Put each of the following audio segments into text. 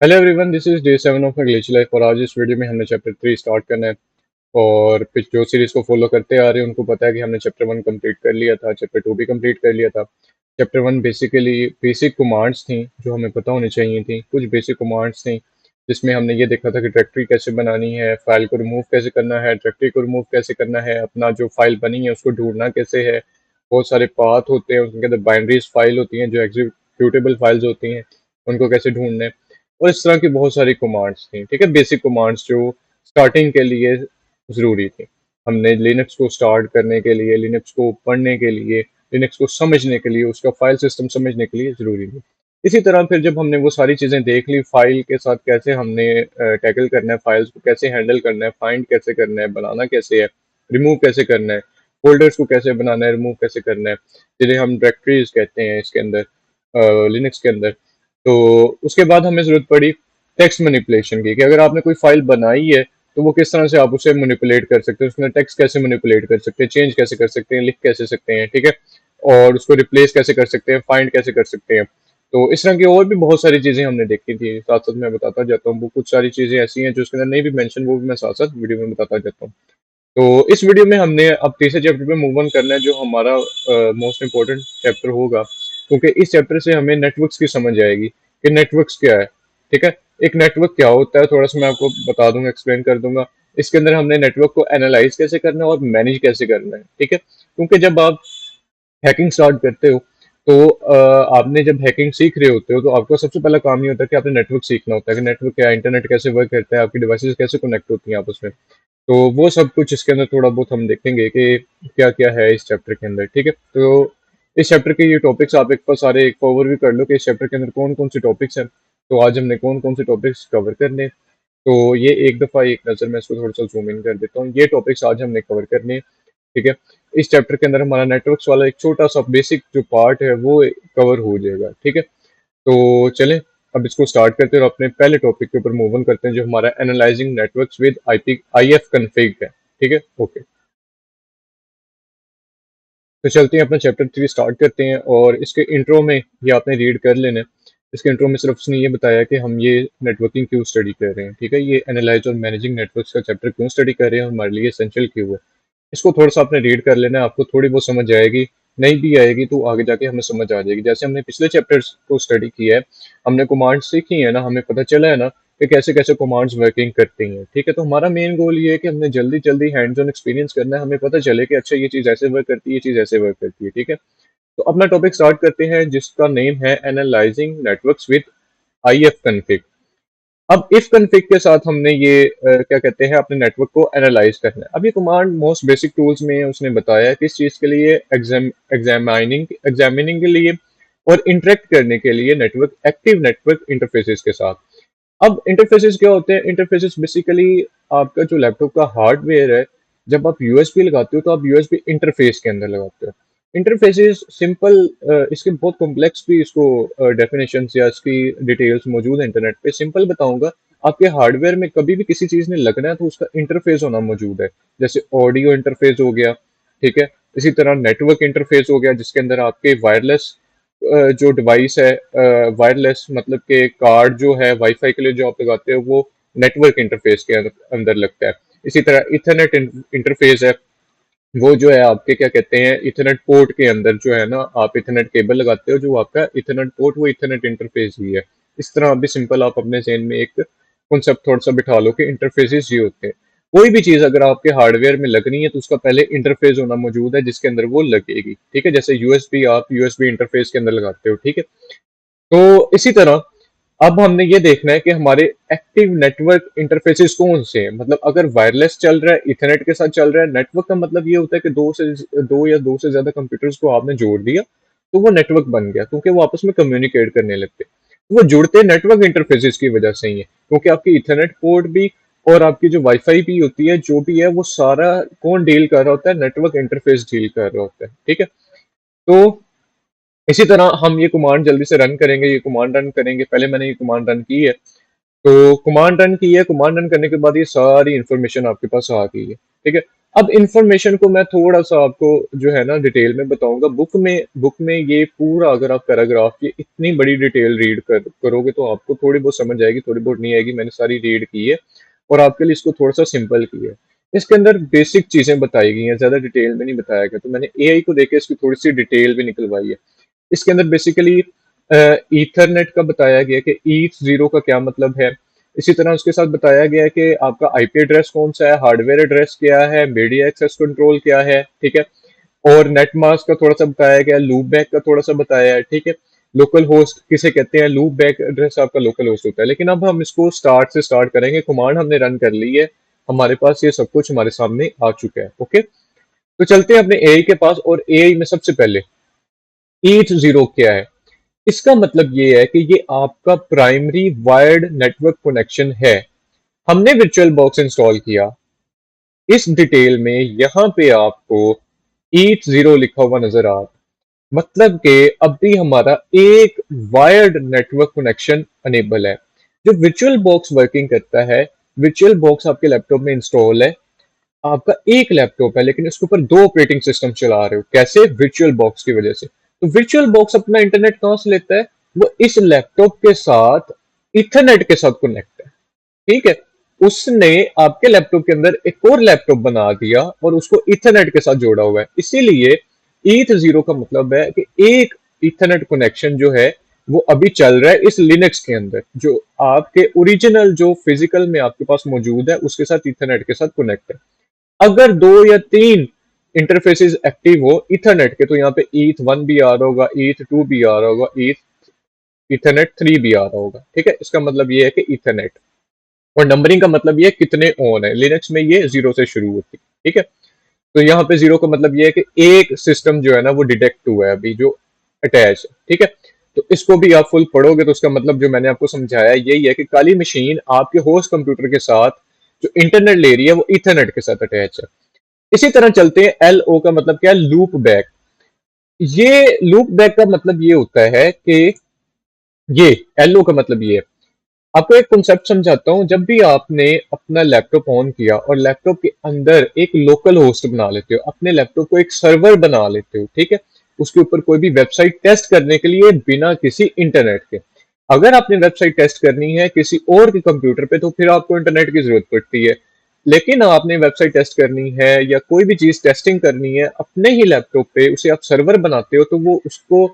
Hello everyone, this is day 7 of my glitch life. और आज इस वीडियो में हमने चैप्टर 3 स्टार्ट करना है। और जो सीरीज को फॉलो करते आ रहे हैं उनको पता है कि हमने चैप्टर 1 कंप्लीट कर लिया था, चैप्टर 2 भी कंप्लीट कर लिया था। चैप्टर 1 बेसिकली बेसिक कमांड्स थी जो हमें पता होनी चाहिए थी, कुछ बेसिक कमांड्स थी जिसमें हमने ये देखा था कि डायरेक्टरी कैसे बनानी है, फाइल को रिमूव कैसे करना है, डायरेक्टरी को रिमूव कैसे करना है, अपना जो फाइल बनी है उसको ढूंढना कैसे है। बहुत सारे पाथ होते हैं, उनके अंदर बाइनरीज फाइल होती हैं जो एग्जीक्यूटेबल फाइल्स होती हैं, उनको कैसे ढूंढना है। और इस तरह की बहुत सारी कमांड्स थी, ठीक है, बेसिक कमांड्स जो स्टार्टिंग के लिए ज़रूरी थी। हमने लिनक्स को स्टार्ट करने के लिए, लिनक्स को पढ़ने के लिए, लिनक्स को समझने के लिए, उसका फाइल सिस्टम समझने के लिए ज़रूरी थी। इसी तरह फिर जब हमने वो सारी चीज़ें देख ली, फाइल के साथ कैसे हमने टैकल करना है, फाइल्स को कैसे हैंडल करना है, फाइंड कैसे करना है, बनाना कैसे है, रिमूव कैसे करना है, फोल्डर्स को कैसे बनाना है, रिमूव कैसे करना है, जिन्हें हम डायरेक्टरीज कहते हैं इसके अंदर, लिनक्स के अंदर। तो उसके बाद हमें ज़रूरत पड़ी टेक्स्ट मैनिपुलेशन की, कि अगर आपने कोई फाइल बनाई है तो वो किस तरह से आप उसे मैनिपुलेट कर सकते हैं, उसमें टेक्स्ट कैसे मैनिपुलेट कर सकते हैं, चेंज कैसे कर सकते हैं, लिख कैसे सकते हैं, ठीक है, और उसको रिप्लेस कैसे कर सकते हैं, फाइंड कैसे कर सकते हैं। तो इस तरह की और भी बहुत सारी चीज़ें हमने देखी थी, साथ साथ मैं बताता जाता हूँ। वो कुछ सारी चीज़ें ऐसी हैं जो उसके अंदर नहीं भी मेंशन, वो भी मैं साथ साथ वीडियो में बताता जाता हूँ। तो इस वीडियो में हमने अब तीसरे चैप्टर पे मूव ऑन करना है, जो हमारा मोस्ट इम्पोर्टेंट चैप्टर होगा, क्योंकि इस चैप्टर से हमें नेटवर्क्स की समझ आएगी कि नेटवर्क्स क्या है। ठीक है, एक नेटवर्क क्या होता है थोड़ा सा मैं आपको बता दूंगा, एक्सप्लेन कर दूंगा। इसके अंदर हमने नेटवर्क को एनालाइज कैसे करना है और मैनेज कैसे करना है, ठीक है, क्योंकि जब आप हैकिंग स्टार्ट करते हो तो आपने जब हैकिंग सीख रहे होते हो तो आपका सबसे पहला काम ये होता है कि आपने नेटवर्क सीखना होता है कि नेटवर्क क्या है, इंटरनेट कैसे वर्क करता है, आपकी डिवाइसेस कैसे कनेक्ट होती हैं आपस में। तो वो सब कुछ इसके अंदर थोड़ा बहुत हम देखेंगे कि क्या क्या है इस चैप्टर के अंदर, ठीक है। तो इस चैप्टर के ये टॉपिक्स आप एक पर सारे एक ओवरव्यू कर लो कि इस चैप्टर के अंदर कौन कौन से टॉपिक्स हैं। तो आज हमने कौन कौन से टॉपिक्स कवर करने हैं। तो ये एक दफ़ा एक नज़र में इसको थोड़ा सा जूम इन कर देता हूँ, ये टॉपिक्स आज हमने कवर करने हैं, ठीक है। इस चैप्टर के अंदर हमारा नेटवर्क्स वाला एक छोटा सा बेसिक जो पार्ट है वो कवर हो जाएगा, ठीक है। तो चलें अब इसको स्टार्ट करते हैं और अपने पहले टॉपिक के ऊपर मूव ऑन करते हैं, जो हमारा analysing networks with IP if config है, ठीक है, ओके। तो चलते हैं अपना चैप्टर 3 स्टार्ट करते हैं। और इसके इंट्रो में ये आपने रीड कर लेना है। इसके इंट्रो में सिर्फ उसने ये बताया कि हम ये नेटवर्किंग क्यों स्टडी कर रहे हैं, ठीक है, ये एनालाइज और मैनेजिंग नेटवर्क्स का चैप्टर क्यों स्टडी कर रहे हैं, हमारे लिए एसेंशियल क्यों है। इसको थोड़ा-सा आपने रीड कर लेना है, आपको थोड़ी बहुत समझ आएगी, नहीं भी आएगी तो आगे जाके हमें समझ आ जाएगी। जैसे हमने पिछले चैप्टर्स को स्टडी किया है, हमने कमांड्स सीखी है ना, हमें पता चला है ना कि कैसे-कैसे कमांड्स वर्किंग करती हैं, ठीक है? तो हमारा मेन गोल ये है कि हमने जल्दी-जल्दी हैंड्स ऑन एक्सपीरियंस करना है, हमें पता चले कि अच्छा ये चीज़ ऐसे वर्क करती है, ये चीज़ ऐसे वर्क करती है, ठीक है? तो अपना टॉपिक स्टार्ट करते हैं जिसका नेम है analysing networks with if config. अब इफ कॉन्फिग के साथ हमने ये क्या कहते हैं, अपने नेटवर्क को एनालाइज करना है। अब ये कमांड मोस्ट बेसिक टूल्स में उसने बताया है किस चीज़ के लिए, एग्जामिनिंग के लिए और इंटरेक्ट करने के लिए नेटवर्क, एक्टिव नेटवर्क इंटरफेसेस के साथ। अब इंटरफेसेस क्या होते हैं? इंटरफेसेस बेसिकली आपका जो लैपटॉप का हार्डवेयर है, जब आप यूएसबी लगाते हो तो आप यूएसबी इंटरफेस के अंदर लगाते हो। इंटरफेसेस सिंपल, इसके बहुत कॉम्प्लेक्स भी इसको डेफिनेशन या इसकी डिटेल्स मौजूद है इंटरनेट पे। सिंपल बताऊंगा, आपके हार्डवेयर में कभी भी किसी चीज़ ने लगना है तो उसका इंटरफेस होना मौजूद है। जैसे ऑडियो इंटरफेस हो गया, ठीक है, इसी तरह नेटवर्क इंटरफेस हो गया जिसके अंदर आपके वायरलेस जो डिवाइस है, वायरलेस मतलब कि कार्ड जो है वाईफाई के लिए जो आप लगाते हो वो नेटवर्क इंटरफेस के अंदर लगता है। इसी तरह इथरनेट इंटरफेस है, वो जो है आपके क्या कहते हैं, इथरनेट पोर्ट के अंदर जो है ना, आप इथरनेट केबल लगाते हो, जो आपका इथरनेट पोर्ट वो इथरनेट इंटरफेस ही है। इस तरह अभी सिंपल आप अपने ज़हन में एक कॉन्सेप्ट थोड़ा सा बिठा लो कि इंटरफेसेस ये होते हैं। कोई भी चीज़ अगर आपके हार्डवेयर में लगनी है तो उसका पहले इंटरफेस होना मौजूद है जिसके अंदर वो लगेगी, ठीक है। जैसे यूएसबी, आप यूएसबी इंटरफेस के अंदर लगाते हो, ठीक है। तो इसी तरह अब हमने ये देखना है कि हमारे एक्टिव नेटवर्क इंटरफेसेस कौन से हैं। मतलब अगर वायरलेस चल रहा है, इथरनेट के साथ चल रहा है, नेटवर्क का मतलब ये होता है कि दो या दो से ज्यादा कंप्यूटर्स को आपने जोड़ दिया तो वो नेटवर्क बन गया, क्योंकि वो आपस में कम्युनिकेट करने लगते हैं। वो जुड़ते नेटवर्क इंटरफेसेस की वजह से ही है, क्योंकि आपकी इथरनेट पोर्ट भी और आपकी जो वाईफाई भी होती है, जो भी है, वो सारा कौन डील कर रहा होता है? नेटवर्क इंटरफेस डील कर रहा होता है, ठीक है। तो इसी तरह हम ये कमांड जल्दी से रन करेंगे, ये कमांड रन करेंगे, पहले मैंने ये कमांड रन की है। तो कमांड रन की है, कमांड रन करने के बाद ये सारी इंफॉर्मेशन आपके पास आ गई है। ठीक है, अब इंफॉर्मेशन को मैं थोड़ा सा आपको जो है ना डिटेल में बताऊंगा। बुक में ये पूरा अगर आप पैराग्राफ ये इतनी बड़ी डिटेल रीड करोगे तो आपको थोड़ी बहुत समझ आएगी, थोड़ी बहुत नहीं आएगी। मैंने सारी रीड की है और आपके लिए इसको थोड़ा सा सिंपल किया है। इसके अंदर बेसिक चीजें बताई गई हैं, ज्यादा डिटेल में नहीं बताया गया, तो मैंने एआई को देके इसकी थोड़ी सी डिटेल भी निकलवाई है। इसके अंदर बेसिकली ईथरनेट का बताया गया कि ईथ जीरो का क्या मतलब है। इसी तरह उसके साथ बताया गया है कि आपका आईपी एड्रेस कौन सा है, हार्डवेयर एड्रेस क्या है, मीडिया एक्सेस कंट्रोल क्या है। ठीक है, और नेट मास्क का थोड़ा सा बताया गया, लूप बैक का थोड़ा सा बताया है। ठीक है, लोकल होस्ट किसे कहते हैं, लूप बैक एड्रेस आपका लोकल होस्ट होता है। लेकिन अब हम इसको स्टार्ट से स्टार्ट करेंगे। कमांड हमने रन कर ली है, हमारे पास ये सब कुछ हमारे सामने आ चुका है। ओके, तो चलते हैं अपने एआई के पास। और एआई में सबसे पहले ईथ जीरो क्या है। इसका मतलब ये है कि ये आपका प्राइमरी वायर्ड नेटवर्क कनेक्शन है। हमने वर्चुअल बॉक्स इंस्टॉल किया। इस डिटेल में यहाँ पे आपको ईथ जीरो लिखा हुआ नजर आ रहा है, मतलब कि अभी हमारा एक वायर्ड नेटवर्क कनेक्शन अनेबल है। जो वर्चुअल बॉक्स वर्किंग करता है, वर्चुअल बॉक्स आपके लैपटॉप में इंस्टॉल है। आपका एक लैपटॉप है लेकिन उसके ऊपर दो ऑपरेटिंग सिस्टम चला रहे हो। कैसे? वर्चुअल बॉक्स की वजह से। तो वर्चुअल बॉक्स अपना इंटरनेट कहां से लेता है? वो इस लैपटॉप के साथ इथरनेट के साथ कनेक्ट है। ठीक है, उसने आपके लैपटॉप के अंदर एक और लैपटॉप बना दिया और उसको इथरनेट के साथ जोड़ा हुआ है। इसीलिए ईथ जीरो का मतलब है कि एक इथरनेट कनेक्शन जो है वो अभी चल रहा है इस लिनक्स के अंदर, जो आपके ओरिजिनल जो फिजिकल में आपके पास मौजूद है उसके साथ इथरनेट के साथ कनेक्ट है। अगर दो या तीन इंटरफेसेस एक्टिव हो इथरनेट के, तो यहाँ पे ईथ वन भी आ रहा होगा, ईथ टू भी आ रहा होगा, इथरनेट थ्री भी आ रहा होगा। ठीक है, इसका मतलब ये है कि इथरनेट। और नंबरिंग का मतलब ये है कितने ऑन है। लिनक्स में ये जीरो से शुरू होती है। ठीक है, तो यहाँ पे जीरो का मतलब ये है कि एक सिस्टम जो है ना वो डिटेक्ट हुआ है अभी, जो अटैच है। ठीक है, तो इसको भी आप फुल पढ़ोगे तो उसका मतलब जो मैंने आपको समझाया यही है कि काली मशीन आपके होस्ट कंप्यूटर के साथ जो इंटरनेट ले रही है वो इथरनेट के साथ अटैच है। इसी तरह चलते हैं। एल ओ का मतलब क्या है? Loop back. ये लूप बैक का मतलब ये होता है कि ये एल ओ का मतलब ये है। आपको एक कॉन्सेप्ट समझाता हूँ। जब भी आपने अपना लैपटॉप ऑन किया और लैपटॉप के अंदर एक लोकल होस्ट बना लेते हो, अपने लैपटॉप को एक सर्वर बना लेते हो। ठीक है, उसके ऊपर कोई भी वेबसाइट टेस्ट करने के लिए बिना किसी इंटरनेट के। अगर आपने वेबसाइट टेस्ट करनी है किसी और के कंप्यूटर पे तो फिर आपको इंटरनेट की जरूरत पड़ती है। लेकिन आपने वेबसाइट टेस्ट करनी है या कोई भी चीज टेस्टिंग करनी है अपने ही लैपटॉप पे, उसे आप सर्वर बनाते हो, तो वो उसको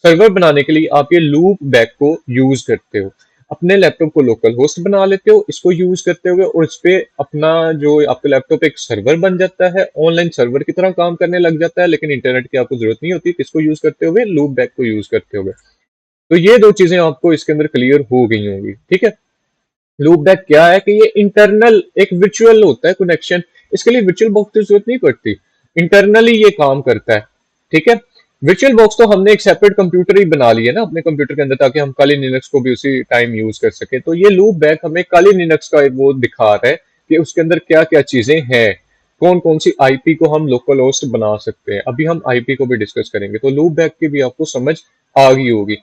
सर्वर बनाने के लिए आप ये लूप बैक को यूज करते हो। अपने लैपटॉप को लोकल होस्ट बना लेते हो इसको यूज करते हुए, और इस पे अपना जो आपका लैपटॉप एक सर्वर बन जाता है, ऑनलाइन सर्वर की तरह काम करने लग जाता है। लेकिन इंटरनेट की आपको जरूरत नहीं होती। किसको यूज करते हुए? लूप बैक को यूज करते हुए। तो ये दो चीजें आपको इसके अंदर क्लियर हो गई होंगी। ठीक है, लूप बैक क्या है कि ये इंटरनल एक विचुअल होता है कनेक्शन। इसके लिए विचुअल बॉक्स की जरूरत नहीं पड़ती, इंटरनली ये काम करता है। ठीक है, विचुअल बॉक्स तो हमने एक सेपरेट कंप्यूटर ही बना लिया ना अपने कंप्यूटर के अंदर, ताकि हम काली लिनक्स को भी उसी टाइम यूज कर सके। तो ये लूप बैक हमें काली लिनक्स का वो दिखा रहा है कि उसके अंदर क्या क्या चीजें हैं, कौन कौन सी आईपी को हम लोकल होस्ट बना सकते हैं। अभी हम आईपी को भी डिस्कस करेंगे। तो लूप बैक की भी आपको समझ आ गई होगी।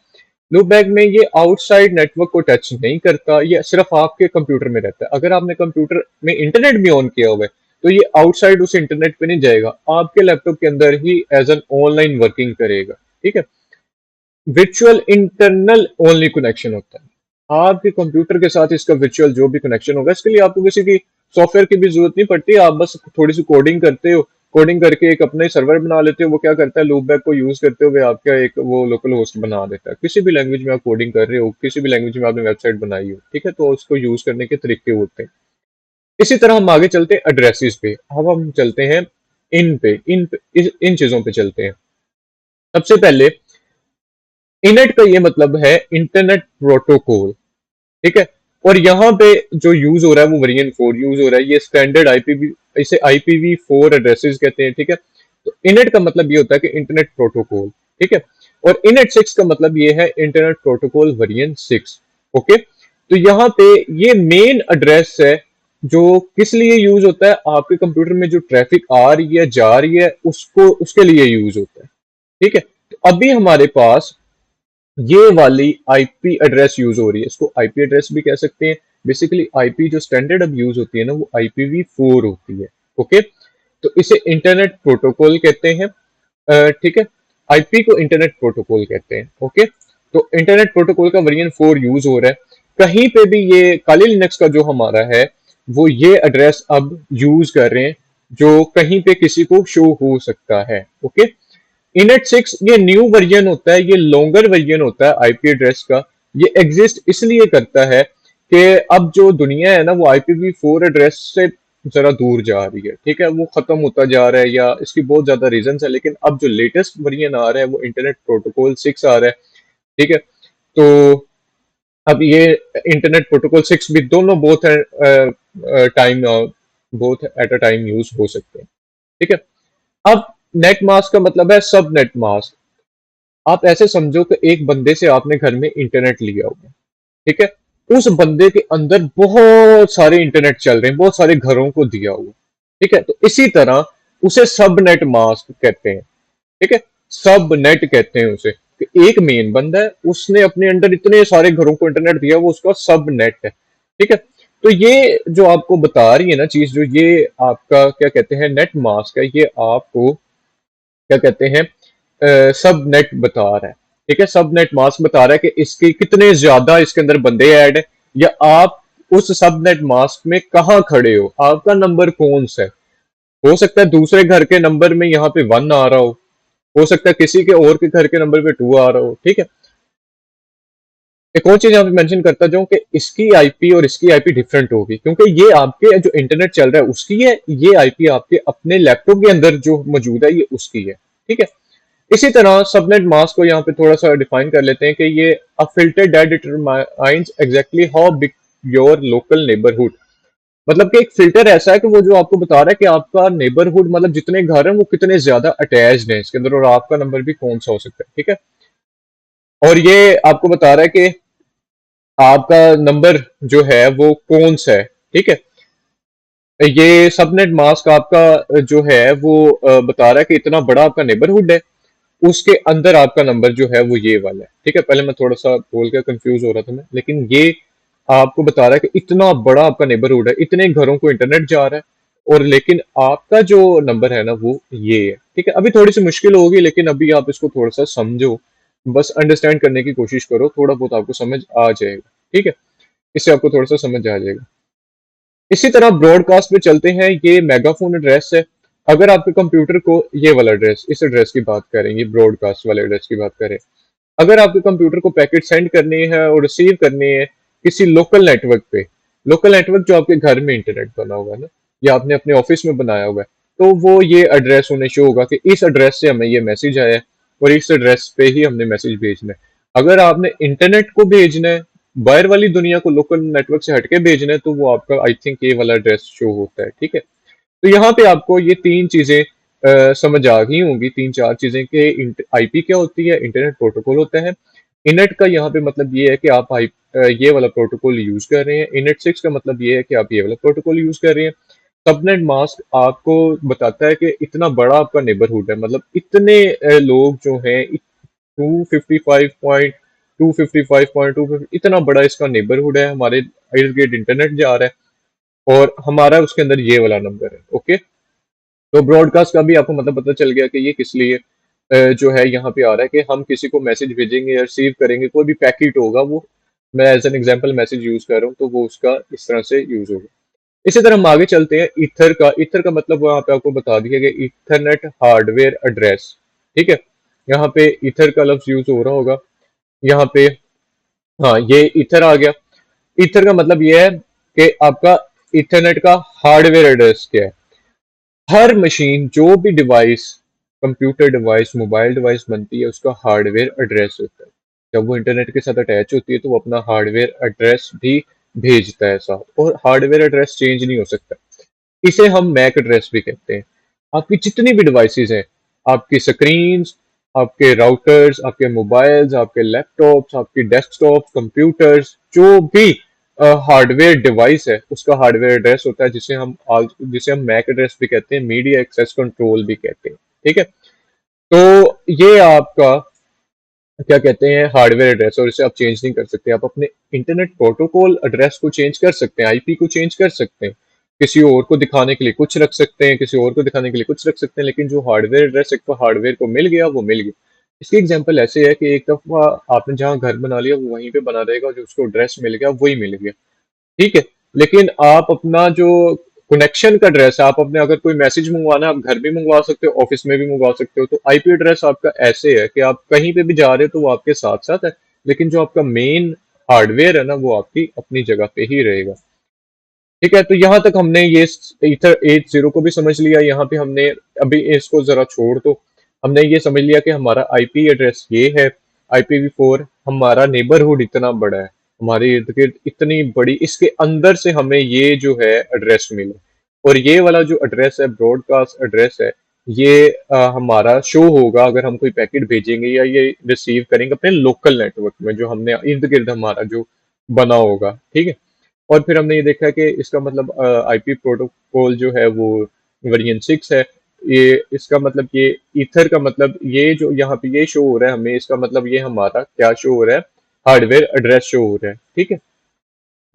लूप बैक में ये आउटसाइड नेटवर्क को टच नहीं करता, ये सिर्फ आपके कंप्यूटर में रहता है। अगर आपने कंप्यूटर में इंटरनेट भी ऑन किया हुआ है तो ये आउटसाइड उस इंटरनेट पे नहीं जाएगा, आपके लैपटॉप के अंदर ही एज एन ऑनलाइन वर्किंग करेगा। ठीक है, वर्चुअल इंटरनल ओनली कनेक्शन होता है आपके कंप्यूटर के साथ। इसका वर्चुअल जो भी कनेक्शन होगा, इसके लिए आपको किसी की सॉफ्टवेयर की भी जरूरत नहीं पड़ती। आप बस थोड़ी सी कोडिंग करते हो, कोडिंग करके एक अपने सर्वर बना लेते हो। वो क्या करता है? लूप बैक को यूज करते हुए आपका एक वो लोकल होस्ट बना देता है। किसी भी लैंग्वेज में आप कोडिंग कर रहे हो, किसी भी लैंग्वेज में आपने वेबसाइट बनाई हो, ठीक है, तो उसको यूज करने के तरीके होते हैं। इसी तरह हम आगे चलते हैं एड्रेसेस पे। अब हम चलते हैं इन चीजों पे चलते हैं। सबसे पहले इनेट का ये मतलब है इंटरनेट प्रोटोकॉल। ठीक है, और यहाँ पे जो यूज हो रहा है वो वेरिएंट 4 यूज हो रहा है। ये स्टैंडर्ड आईपीवी, इसे IPv4 एड्रेसेस कहते हैं। ठीक है, तो इनेट का मतलब ये होता है कि इंटरनेट प्रोटोकॉल। ठीक है, और इनेट 6 का मतलब ये है इंटरनेट प्रोटोकॉल वेरिएंट 6। ओके, तो यहाँ पे ये मेन एड्रेस है जो किस लिए यूज होता है? आपके कंप्यूटर में जो ट्रैफिक आ रही है जा रही है उसको उसके लिए यूज होता है। ठीक है, तो अभी हमारे पास ये वाली आईपी एड्रेस यूज हो रही है, इसको आईपी एड्रेस भी कह सकते हैं, बेसिकली आईपी जो स्टैंडर्ड अब यूज होती है ना, वो IPv4 होती है। ओके, तो इसे इंटरनेट प्रोटोकॉल कहते हैं। ठीक है, आईपी को इंटरनेट प्रोटोकॉल कहते हैं। ओके, तो इंटरनेट प्रोटोकॉल का वर्जन 4 यूज हो रहा है। कहीं पे भी ये काली लिनक्स का जो हमारा है, वो ये एड्रेस अब यूज कर रहे हैं, जो कहीं पे किसी को शो हो सकता है। ओके, इनएट 6 ये न्यू वर्जन होता है, ये लॉन्गर वर्जन होता है आईपी एड्रेस का। ये एग्जिस्ट इसलिए करता है कि अब जो दुनिया है ना, वो IPv4 एड्रेस से जरा दूर जा रही है। ठीक है, वो खत्म होता जा रहा है, या इसकी बहुत ज्यादा रीजन है, लेकिन अब जो लेटेस्ट वर्जन आ रहा है वो इंटरनेट प्रोटोकॉल 6 आ रहा है। ठीक है, तो अब ये इंटरनेट प्रोटोकॉल 6 भी दोनों both time both at a time use हो सकते हैं। ठीक है, अब नेट मास्क का मतलब है सब नेट मास्क। आप ऐसे समझो कि एक बंदे से आपने घर में इंटरनेट लिया हुआ है। ठीक है, उस बंदे के अंदर बहुत सारे इंटरनेट चल रहे हैं, बहुत सारे घरों को दिया हुआ। ठीक है, तो इसी तरह उसे सब नेट मास्क कहते हैं। ठीक है, सब नेट कहते हैं उसे, कि एक मेन बंदा है, उसने अपने अंदर इतने सारे घरों को इंटरनेट दिया, वो उसका सब नेट है। ठीक है, तो ये जो आपको बता रही है ना चीज, जो ये आपका क्या कहते हैं नेट मास्क है, ये आपको क्या कहते हैं सब नेट बता रहा है। ठीक है, सब नेट मास्क बता रहा है कि इसके कितने ज्यादा इसके अंदर बंदे ऐड है, या आप उस सब नेट मास्क में कहाँ खड़े हो, आपका नंबर कौन सा है। हो सकता है दूसरे घर के नंबर में यहाँ पे 1 आ रहा हो सकता है किसी के और के घर के नंबर पे 2 आ रहा हो। ठीक है, एक और चीज यहाँ पे मेंशन करता जाऊं कि इसकी आईपी और इसकी आईपी डिफरेंट होगी, क्योंकि ये आपके जो इंटरनेट चल रहा है उसकी है, ये आईपी आपके अपने लैपटॉप के अंदर जो मौजूद है ये उसकी है। ठीक है, इसी तरह सबनेट मास्क को यहाँ पे थोड़ा सा डिफाइन कर लेते हैं कि ये a filter that determines exactly how big your local neighbourhood. मतलब कि एक फिल्टर ऐसा है कि वो जो आपको बता रहा है कि आपका नेबरहुड मतलब जितने घर हैं वो कितने ज्यादा अटैच्ड हैं इसके अंदर, और आपका नंबर भी कौन सा हो सकता है। ठीक है, और ये आपको बता रहा है कि आपका नंबर जो है वो कौन सा है। ठीक है, ये सबनेट मास्क आपका जो है वो बता रहा है कि इतना बड़ा आपका नेबरहुड है, उसके अंदर आपका नंबर जो है वो ये वाला है। ठीक है, पहले मैं थोड़ा सा बोल के कंफ्यूज हो रहा था मैं, लेकिन ये आपको बता रहा है कि इतना बड़ा आपका नेबरहुड है, इतने घरों को इंटरनेट जा रहा है, और लेकिन आपका जो नंबर है ना वो ये है। ठीक है, अभी थोड़ी सी मुश्किल होगी, लेकिन अभी आप इसको थोड़ा सा समझो, बस अंडरस्टैंड करने की कोशिश करो, थोड़ा बहुत आपको समझ आ जाएगा। ठीक है, इससे आपको थोड़ा सा समझ आ जाएगा। इसी तरह ब्रॉडकास्ट पे चलते हैं, ये मेगाफोन एड्रेस है। अगर आपके कंप्यूटर को ये वाला एड्रेस, इस एड्रेस की बात करें, ये ब्रॉडकास्ट वाले एड्रेस की बात करें, अगर आपके कंप्यूटर को पैकेट सेंड करनी है और रिसीव करनी है किसी लोकल नेटवर्क पे, लोकल नेटवर्क जो आपके घर में इंटरनेट बना हुआ है ना, या आपने अपने ऑफिस में बनाया हुआ है, तो वो ये एड्रेस उन्हें शो होगा कि इस एड्रेस से हमें ये मैसेज आया है, और इस एड्रेस पे ही हमने मैसेज भेजना है। अगर आपने इंटरनेट को भेजना है, बाहर वाली दुनिया को लोकल नेटवर्क से हटके भेजना है, तो वो आपका आई थिंक ये वाला एड्रेस शो होता है। ठीक है, तो यहाँ पे आपको ये तीन चीजें समझ आ गई होंगी, तीन चार चीजें कि आईपी क्या होती है, इंटरनेट प्रोटोकॉल होता है। इनेट का यहाँ पे मतलब ये है कि आप ये वाला प्रोटोकॉल यूज कर रहे हैं। इनेट 6 का मतलब ये है कि आप ये वाला प्रोटोकॉल यूज कर रहे हैं। सबनेट मास्क आपको बताता है कि इतना बड़ा आपका नेबरहुड है, मतलब इतने लोग जो हैं, 255.255.2 इतना बड़ा इसका नेबरहुड है, हमारे इर्द गिर्द इंटरनेट जा रहा है, और हमारा उसके अंदर ये वाला नंबर है। ओके, तो ब्रॉडकास्ट का भी आपको मतलब पता चल गया कि ये किस लिए जो है यहाँ पे आ रहा है, कि हम किसी को मैसेज भेजेंगे या रिसीव करेंगे, कोई भी पैकेट होगा, वो मैं as an example message use कर रहा हूँ, तो वो उसका इस तरह से यूज होगा। इसी तरह हम आगे चलते हैं। ईथर का मतलब वहां पे आपको बता दिया गया, ईथरनेट हार्डवेयर एड्रेस। ठीक है, यहाँ पे ईथर का लफ्ज यूज हो रहा होगा यहाँ पे। हाँ, ये ईथर आ गया। ईथर का मतलब ये है कि आपका ईथरनेट का हार्डवेयर एड्रेस क्या है। हर मशीन, जो भी device, computer device, mobile device बनती है, उसका हार्डवेयर एड्रेस होता है। जब वो इंटरनेट के साथ अटैच होती है तो वो अपना हार्डवेयर एड्रेस भी भेजता है साथ, और हार्डवेयर एड्रेस चेंज नहीं हो सकता। इसे हम मैक एड्रेस भी कहते हैं। आपकी जितनी भी डिवाइसेस हैं, आपकी स्क्रीन, आपके राउटर्स, आपके मोबाइल्स, आपके लैपटॉप्स, आपकी डेस्कटॉप कंप्यूटर्स, जो भी हार्डवेयर डिवाइस है, उसका हार्डवेयर एड्रेस होता है, जिसे हम मैक एड्रेस भी कहते हैं, मीडिया एक्सेस कंट्रोल भी कहते हैं। ठीक है, तो ये आपका क्या कहते हैं हार्डवेयर एड्रेस, और इसे आप चेंज नहीं कर सकते। आप अपने इंटरनेट प्रोटोकॉल एड्रेस को चेंज कर सकते हैं, आईपी को चेंज कर सकते हैं, किसी और को दिखाने के लिए कुछ रख सकते हैं, किसी और को दिखाने के लिए कुछ रख सकते हैं, लेकिन जो हार्डवेयर एड्रेस एक बार हार्डवेयर को मिल गया वो मिल गया। इसकी एग्जांपल ऐसे है कि एक दफा आपने जहाँ घर बना लिया वो वहीं पे बना रहेगा, जो उसको एड्रेस मिल गया वही मिल गया, ठीक है। लेकिन आप अपना जो कनेक्शन का एड्रेस है, आप अपने अगर कोई मैसेज मंगवाना है आप घर भी मंगवा सकते हो, ऑफिस में भी मंगवा सकते हो। तो आईपी एड्रेस आपका ऐसे है कि आप कहीं पे भी जा रहे हो तो वो आपके साथ साथ है, लेकिन जो आपका मेन हार्डवेयर है ना वो आपकी अपनी जगह पे ही रहेगा। ठीक है, तो यहाँ तक हमने ये ईथर 80 को भी समझ लिया। यहाँ पे हमने अभी इसको जरा छोड़ दो, हमने ये समझ लिया कि हमारा आईपी एड्रेस ये है, IPv4। हमारा नेबरहुड इतना बड़ा है, हमारे इर्द गिर्द इतनी बड़ी, इसके अंदर से हमें ये जो है एड्रेस मिला, और ये वाला जो एड्रेस है ब्रॉडकास्ट एड्रेस है, ये हमारा शो होगा अगर हम कोई पैकेट भेजेंगे या ये रिसीव करेंगे अपने लोकल नेटवर्क में जो हमने इर्द गिर्द हमारा जो बना होगा, ठीक है। और फिर हमने ये देखा कि इसका मतलब आईपी प्रोटोकॉल जो है वो वर्जन 6 है। ये इसका मतलब ये ईथर का मतलब ये जो यहाँ पे ये शो हो रहा है हमें, इसका मतलब ये हमारा क्या शो हो रहा है, हार्डवेयर एड्रेस शो हो रहा है, ठीक है।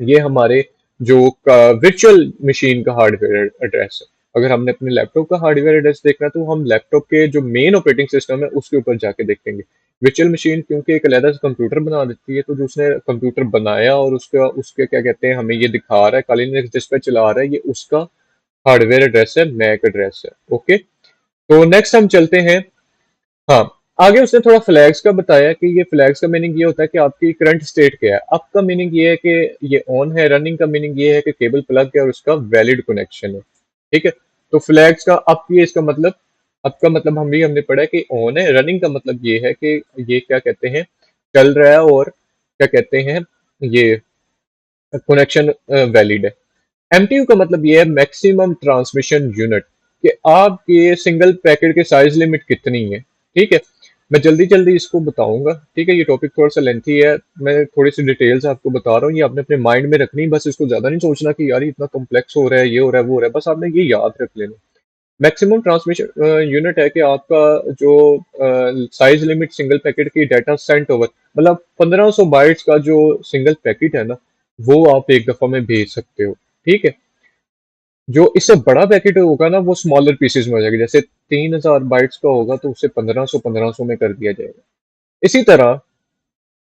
ये हमारे जो वर्चुअल मशीन का हार्डवेयर एड्रेस है। अगर हमने अपने लैपटॉप का हार्डवेयर एड्रेस देखना है तो हम लैपटॉप के जो मेन ऑपरेटिंग सिस्टम है उसके ऊपर जाके देखेंगे। वर्चुअल मशीन क्योंकि एक अलग से कंप्यूटर बना देती है, तो जो उसने कंप्यूटर बनाया और उसका उसके क्या कहते हैं हमें ये दिखा रहा है काली जिस पे चला रहा है, ये उसका हार्डवेयर एड्रेस है, मैक एड्रेस है। ओके, तो नेक्स्ट हम चलते हैं। हाँ, आगे उसने थोड़ा फ्लैग्स का बताया कि ये फ्लैग्स का मीनिंग ये होता है कि आपकी करंट स्टेट क्या है। अप का मीनिंग ये है कि ये ऑन है, रनिंग का मीनिंग ये है कि केबल प्लग है और उसका वैलिड कनेक्शन है, ठीक है। तो फ्लैग्स का अप ये इसका मतलब, अप का मतलब हमने पढ़ा है कि ऑन है, रनिंग का मतलब ये है कि ये क्या कहते हैं चल रहा है, और क्या कहते हैं ये कनेक्शन वैलिड है। एमटीयू का मतलब ये है मैक्सिमम ट्रांसमिशन यूनिट, कि आपके सिंगल पैकेट के साइज लिमिट कितनी है, ठीक है। मैं जल्दी जल्दी इसको बताऊंगा, ठीक है। ये टॉपिक थोड़ा सा लेंथी है, मैं थोड़ी सी डिटेल्स आपको बता रहा हूँ, ये आपने अपने माइंड में रखनी, बस इसको ज्यादा नहीं सोचना कि यार ये इतना कॉम्प्लेक्स हो रहा है, ये हो रहा है वो हो रहा है, बस आपने ये याद रख लेना। मैक्सिमम ट्रांसमिशन यूनिट है कि आपका जो साइज लिमिट सिंगल पैकेट की डाटा सेंट ओवर, मतलब 1500 बाइट्स का जो सिंगल पैकेट है ना वो आप एक दफा में भेज सकते हो, ठीक है। जो इससे बड़ा पैकेट होगा ना वो स्मॉलर पीसेज में हो जाएगा, जैसे 3000 बाइट्स का होगा तो उसे 1500 में कर दिया जाएगा। इसी तरह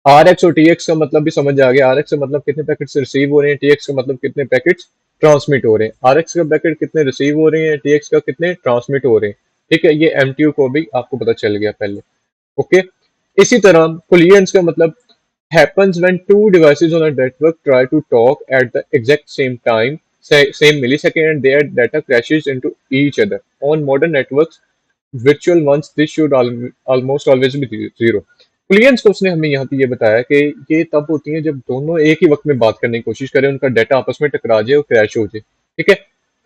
RX और TX का मतलब भी समझ आ गया। RX का मतलब कितने पैकेट्स रिसीव हो रहे हैं, TX का मतलब कितने पैकेट्स ट्रांसमिट हो रहे हैं। RX का पैकेट कितने रिसीव हो रहे हैं, TX का कितने ट्रांसमिट हो रहे हैं, ठीक है। ये MTU को भी आपको पता चल गया पहले। ओके, इसी तरह कोलिजन्स का मतलब happens when two devices on a network try to talk at the exact same time, same millisecond, and their data crashes into each other. On modern networks, virtual ones, this should almost always be zero. Booleans को उसने हमें यहाँ पे ये बताया कि ये तब होती है जब दोनों एक ही वक्त में बात करने की कोशिश करें, उनका डाटा आपस में टकरा जाए और क्रैश हो जाए, ठीक है।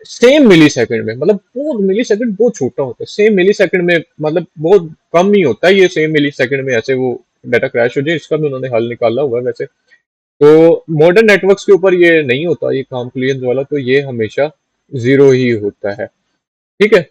सेम मिली सेकंड में, मतलब बहुत मिली सेकंड बहुत छोटा होता है, सेम मिली सेकंड में मतलब बहुत कम ही होता है ये सेम मिली सेकंड में ऐसे वो डाटा क्रैश हो जाए। इसका भी उन्होंने हल निकाला हुआ है वैसे। तो मॉडर्न नेटवर्क्स के ऊपर ये नहीं होता ये काम क्लियंस वाला, तो ये हमेशा जीरो ही होता है, ठीक है।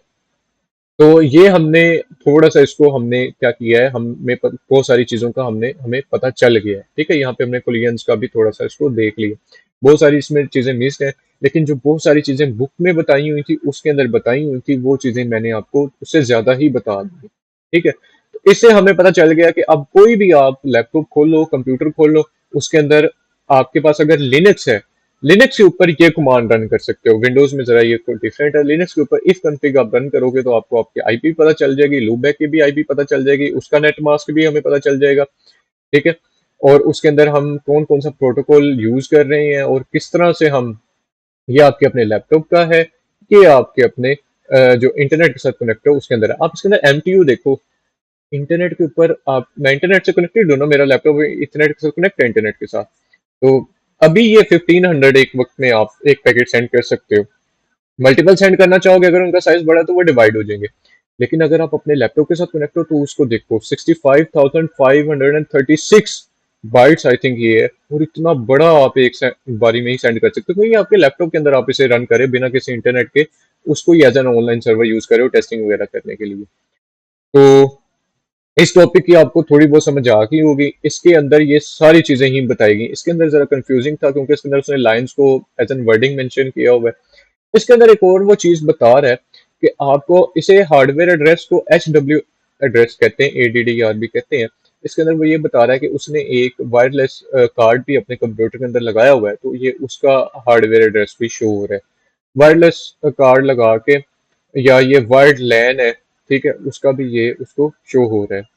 तो ये हमने थोड़ा सा इसको हमने क्या किया है, बहुत सारी चीजों का हमें पता चल गया है, ठीक है। यहाँ पे हमने कोलियंस का भी थोड़ा सा इसको देख लिया। बहुत सारी इसमें चीजें मिस्ड हैं, लेकिन जो बहुत सारी चीजें बुक में बताई हुई थी उसके अंदर बताई हुई थी वो चीजें मैंने आपको उससे ज्यादा ही बता दी, ठीक है। तो इससे हमें पता चल गया कि अब कोई भी आप लैपटॉप खोल लो, कंप्यूटर खोल लो, उसके अंदर आपके पास अगर लिनक्स है, लिनक्स के ऊपर ये कमांड रन कर सकते हो। विंडोज में जरा ये डिफरेंट है, लिनक्स के ऊपर इफ कॉन्फ़िग आप रन करोगे तो आपको आपकी आईपी पता चल जाएगी, लूपबैक की भी आईपी पता चल जाएगी, उसका नेट मास्क भी हमें पता चल जाएगा, ठीक है। और उसके अंदर हम कौन कौन सा प्रोटोकॉल यूज कर रहे हैं और किस तरह से हम, ये आपके अपने लैपटॉप का है, ये आपके अपने जो इंटरनेट के साथ कनेक्ट है उसके अंदर है। आप इसके अंदर एमटीयू देखो, इंटरनेट के ऊपर आप, मैं इंटरनेट से कनेक्टेड हूँ ना, मेरा लैपटॉप इंटरनेट के साथ कनेक्ट है इंटरनेट के साथ। तो अभी ये 1500 एक वक्त में आप एक पैकेट सेंड कर सकते हो। मल्टीपल सेंड करना चाहोगे अगर उनका साइज बड़ा है तो वो डिवाइड हो जाएंगे। लेकिन अगर आप अपने लैपटॉप के साथ कनेक्ट हो तो उसको देखो 65,536 बाइट्स आई थिंक ये है, और इतना बड़ा आप एक बारी में ही सेंड कर सकते हो, क्योंकि आपके लैपटॉप के अंदर आप इसे रन करें बिना किसी इंटरनेट के, उसको ही as an online server use करें टेस्टिंग वगैरह करने के लिए। तो इस टॉपिक की आपको थोड़ी बहुत समझ आ गई होगी। इसके अंदर ये सारी चीजें ही बताएगी। इसके अंदर जरा कंफ्यूजिंग था क्योंकि इसके अंदर उसने लाइंस को एज एन वर्डिंग मेंशन किया हुआ है। इसके अंदर एक और वो चीज बता रहा है कि आपको इसे हार्डवेयर एड्रेस को HW एड्रेस कहते हैं, ADDR भी कहते हैं। इसके अंदर वो ये बता रहा है कि उसने एक वायरलेस कार्ड भी अपने कंप्यूटर के अंदर लगाया हुआ है, तो ये उसका हार्डवेयर एड्रेस भी शो हो रहा है। वायरलेस कार्ड लगा के, या ये वायर्ड लैन है, ठीक है, उसका भी ये उसको शो हो रहा है।